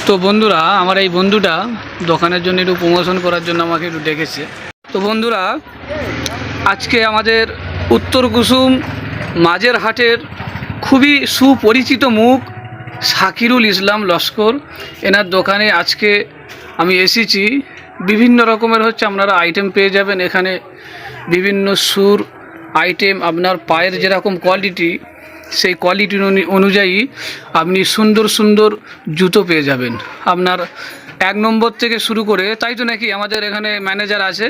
তো বন্ধুরা, আমার এই বন্ধুটা দোকানের জন্য একটু প্রমোশন করার জন্য আমাকে একটু ডেকেছে। তো বন্ধুরা, আজকে আমাদের উত্তর কুসুম মাঝের হাটের খুবই সুপরিচিত মুখ শাকিরুল ইসলাম লস্কর, এনার দোকানে আজকে আমি এসেছি। বিভিন্ন রকমের আপনারা আইটেম পেয়ে যাবেন এখানে। বিভিন্ন সুর আইটেম, আপনার পায়ের যেরকম কোয়ালিটি, সেই কোয়ালিটি অনুযায়ী আপনি সুন্দর সুন্দর জুতো পেয়ে যাবেন। আপনার 1 নম্বর থেকে শুরু করে, তাই তো নাকি? আমাদের এখানে ম্যানেজার আছে।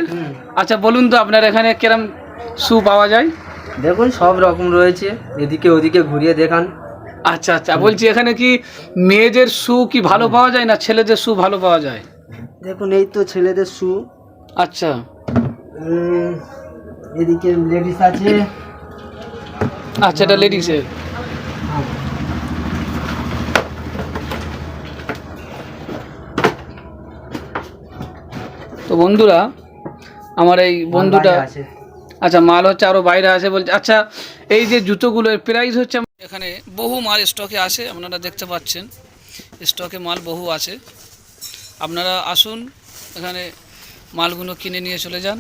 আচ্ছা বলুন তো, আপনার এখানে কিরম শু পাওয়া যায়? দেখুন, সব রকম রয়েছে, এদিকে ওদিকে ঘুরিয়ে দেখান। আচ্ছা আচ্ছা, বলছি এখানে কি মেয়েদের শু কি ভালো পাওয়া যায় না ছেলেদের শু ভালো পাওয়া যায়? দেখুন, এই তো ছেলেদের শু। আচ্ছা, এদিকে লেডিস আছে। আচ্ছা, এটা লেডিসের। তো বন্ধুরা, আমার এই বন্ধুটা, আচ্ছা মাল হচ্ছে আরও বাইরে আছে বলছে। আচ্ছা, এই যে জুতোগুলোর প্রাইস হচ্ছে, এখানে বহু মাল স্টকে আছে, আপনারা দেখতে পাচ্ছেন স্টকে মাল বহু আছে। আপনারা আসুন, এখানে মালগুলো কিনে নিয়ে চলে যান।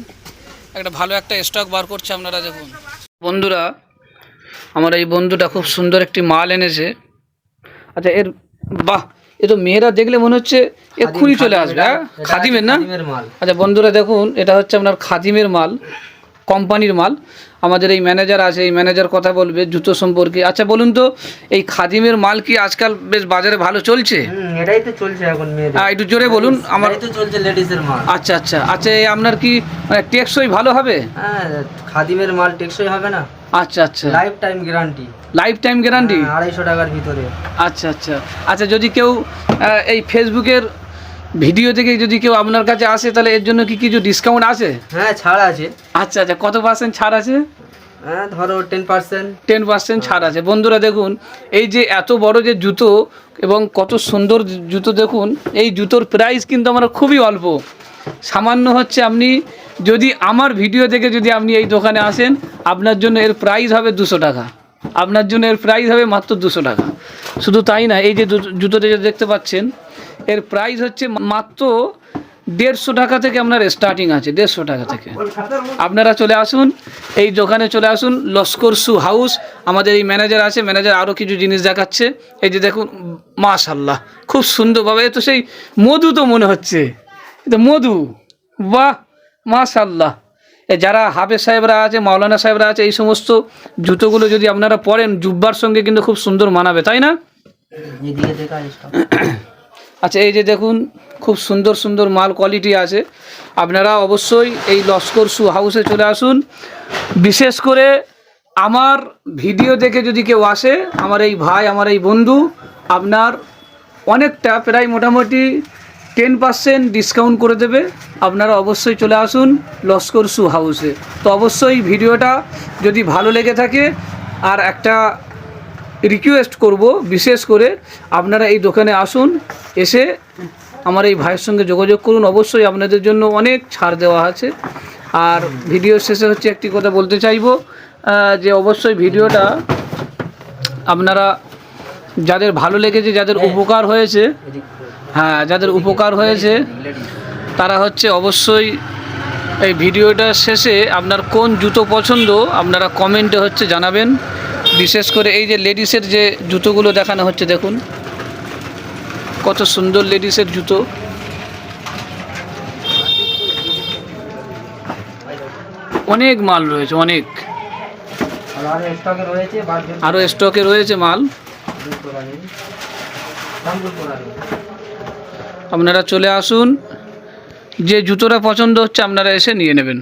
একটা ভালো একটা স্টক বার করছে, আপনারা দেখুন। বন্ধুরা, আমার এই বন্ধুটা খুব সুন্দর একটি মাল এনেছে। আচ্ছা, এর বাহ, এ তো মেয়েরা দেখলে মনে হচ্ছে এক্ষুনি চলে আসবে। হ্যাঁ, খাদিমের না? আচ্ছা বন্ধুরা দেখুন, এটা হচ্ছে আপনার খাদিমের মাল, কোম্পানির মাল। আমাদের এই ম্যানেজার আছে, এই ম্যানেজার কথা বলবে জুতো সম্পর্কে। আচ্ছা বলুন তো, এই খাদিমের মাল কি আজকাল বেশ বাজারে ভালো চলছে? এটাই তো চলছে এখন মেয়েদের। একটু জোরে বলুন। আমার তো চলছে লেডিসের মাল। আচ্ছা আচ্ছা আচ্ছা, আপনার কি মানে টেকসই ভালো হবে? হ্যাঁ, খাদিমের মাল টেকসই হবে না। আচ্ছা আচ্ছা, life time guarantee. Life time guarantee 250 টাকার ভিতরে। আচ্ছা আচ্ছা আচ্ছা, যদি কেউ এই ফেসবুকের ভিডিও থেকে যদি কেউ আপনার কাছে আসে, তাহলে এর জন্য কি কিছু ডিসকাউন্ট আছে? হ্যাঁ, ছাড় আছে। আচ্ছা আচ্ছা, কত % ছাড় আছে? হ্যাঁ, ধরো 10%। 10% ছাড় আছে। বন্ধুরা দেখুন, এই যে এত বড় যে জুতো এবং কত সুন্দর জুতো দেখুন, এই জুতোর প্রাইস কিন্তু আমরা খুবই অল্প, সামান্য হচ্ছে। আপনি যদি আমার ভিডিও থেকে যদি আপনি এই দোকানে আসেন, আপনার জন্য এর প্রাইস হবে 200 টাকা। আপনার জন্য এর প্রাইস হবে মাত্র 200 টাকা। শুধু তাই না, এই যে জুতোটা যে দেখতে পাচ্ছেন, এর প্রাইস হচ্ছে মাত্র 150 টাকা থেকে আপনার স্টার্টিং আছে, 150 টাকা থেকে। আপনারা চলে আসুন, এই দোকানে চলে আসুন, লস্কর শু হাউস। আমাদের এই ম্যানেজার আছে, ম্যানেজার আরও কিছু জিনিস দেখাচ্ছে। এই যে দেখুন, মাশাআল্লাহ, খুব সুন্দরভাবে, এ তো সেই মধু তো মনে হচ্ছে, এটা মধু। বাহ, মাশাআল্লাহ। যারা হাফেজ সাহেবরা আছে, মাওলানা সাহেবরা আছে, এই সমস্ত জুতোগুলো যদি আপনারা পরেন, জুব্বার সঙ্গে কিন্তু খুব সুন্দর মানাবে, তাই না? আচ্ছা, এই যে দেখুন, খুব সুন্দর সুন্দর মাল কোয়ালিটি আছে। আপনারা অবশ্যই এই লস্কর শু হাউসে চলে আসুন। বিশেষ করে আমার ভিডিও দেখে যদি কেউ আসে, আমার এই ভাই, আমার এই বন্ধু, আপনার অনেকটা, প্রায় মোটামুটি 10% ডিসকাউন্ট করে দেবে। আপনারা অবশ্যই চলে আসুন লস্কর শু হাউসে। তো অবশ্যই ভিডিওটা যদি ভালো লেগে থাকে, আর একটা রিকোয়েস্ট করব, বিশেষ করে আপনারা এই দোকানে আসুন, এসে আমার এই ভাইয়ের সঙ্গে যোগাযোগ করুন। অবশ্যই আপনাদের জন্য অনেক ছাড় দেওয়া আছে। আর ভিডিওর শেষে হচ্ছে একটি কথা বলতে চাইব, যে অবশ্যই ভিডিওটা আপনারা, যাদের ভালো লেগেছে, যাদের উপকার হয়েছে, হ্যাঁ যাদের উপকার হয়েছে, তারা হচ্ছে অবশ্যই এই ভিডিওটার শেষে আপনার কোন জুতো পছন্দ আপনারা কমেন্টে হচ্ছে জানাবেন। বিশেষ করে এই যে লেডিসের যে জুতোগুলো দেখানো হচ্ছে, দেখুন কত সুন্দর লেডিসের জুতো। অনেক মাল রয়েছে, অনেক, আরও স্টকে রয়েছে মাল। আপনারা চলে আসুন, যে জুতোটা পছন্দ হচ্ছে আপনারা এসে নিয়ে নেবেন।